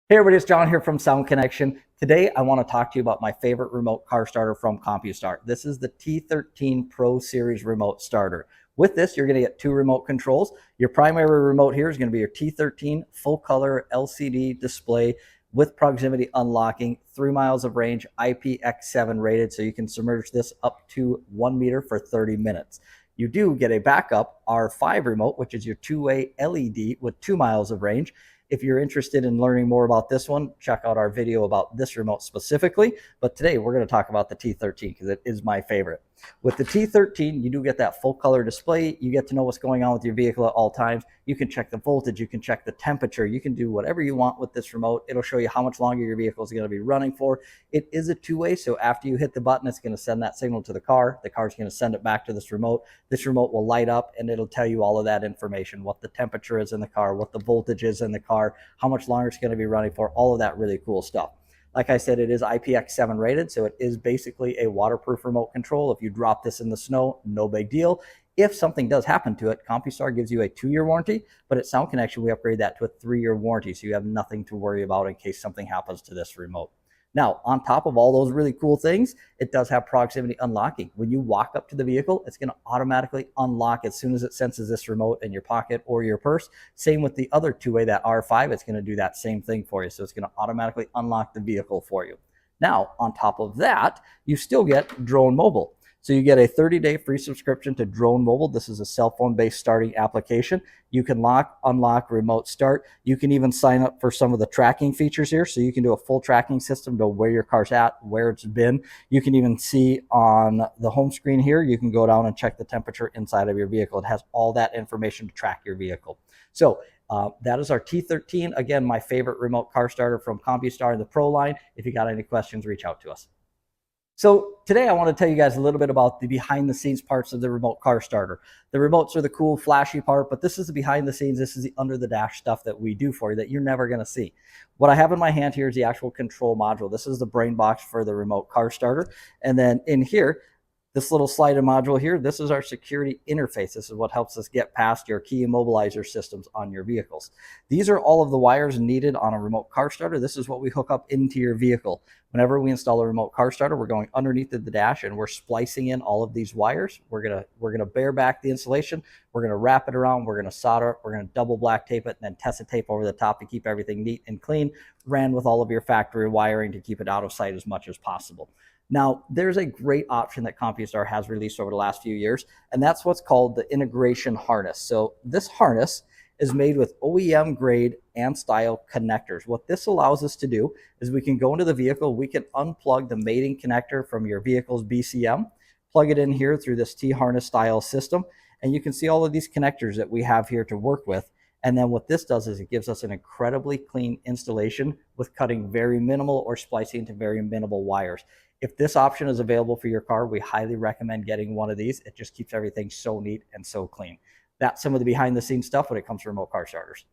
Hey everybody, it's John here from Sound Connection. Today I want to talk to you about my favorite remote car starter from Compustar. This is the T13 Pro Series remote starter. With this, you're going to get two remote controls. Your primary remote here is going to be your T13 full color LCD display with proximity unlocking, 3 miles of range, IPX7 rated, so you can submerge this up to 1 meter for 30 minutes. You do get a backup R5 remote, which is your two-way LED with 2 miles of range. If you're interested in learning more about this one, check out our video about this remote specifically. But today we're going to talk about the T13 because it is my favorite. With the T13, you do get that full color display. You get to know what's going on with your vehicle at all times. You can check the voltage. You can check the temperature. You can do whatever you want with this remote. It'll show you how much longer your vehicle is going to be running for. It is a two-way, so after you hit the button, it's going to send that signal to the car. The car's going to send it back to this remote. This remote will light up and it'll tell you all of that information, what the temperature is in the car, what the voltage is in the car, how much longer it's going to be running for, all of that really cool stuff. Like I said, it is IPX7 rated, so it is basically a waterproof remote control. If you drop this in the snow, no big deal. If something does happen to it, Compustar gives you a 2-year warranty, but at Sound Connection, we upgrade that to a 3-year warranty, so you have nothing to worry about in case something happens to this remote. Now, on top of all those really cool things, it does have proximity unlocking. When you walk up to the vehicle, it's going to automatically unlock as soon as it senses this remote in your pocket or your purse. Same with the other two-way, that R5, it's going to do that same thing for you. So it's going to automatically unlock the vehicle for you. Now, on top of that, you still get DroneMobile. So you get a 30-day free subscription to DroneMobile. This is a cell phone-based starting application. You can lock, unlock, remote start. You can even sign up for some of the tracking features here. So you can do a full tracking system to where your car's at, where it's been. You can even see on the home screen here, you can go down and check the temperature inside of your vehicle. It has all that information to track your vehicle. So that is our T13. Again, my favorite remote car starter from Compustar in the Pro line. If you got any questions, reach out to us. So today I want to tell you guys a little bit about the behind the scenes parts of the remote car starter. The remotes are the cool flashy part, but this is the behind the scenes. This is the under the dash stuff that we do for you that you're never going to see. What I have in my hand here is the actual control module. This is the brain box for the remote car starter. And then in here, this little slider module here, this is our security interface. This is what helps us get past your key immobilizer systems on your vehicles. These are all of the wires needed on a remote car starter. This is what we hook up into your vehicle. Whenever we install a remote car starter, we're going underneath the dash and we're splicing in all of these wires. We're gonna bare back the insulation. We're gonna wrap it around. We're gonna solder it. We're gonna double black tape it and then test tape over the top to keep everything neat and clean. Ran with all of your factory wiring to keep it out of sight as much as possible. Now, there's a great option that Compustar has released over the last few years, and that's what's called the integration harness. So this harness is made with OEM grade and style connectors. What this allows us to do is we can go into the vehicle, we can unplug the mating connector from your vehicle's BCM, plug it in here through this T-harness style system, and you can see all of these connectors that we have here to work with. And then what this does is it gives us an incredibly clean installation with cutting very minimal or splicing into very minimal wires. If this option is available for your car, we highly recommend getting one of these. It just keeps everything so neat and so clean. That's some of the behind the scenes stuff when it comes to remote car starters.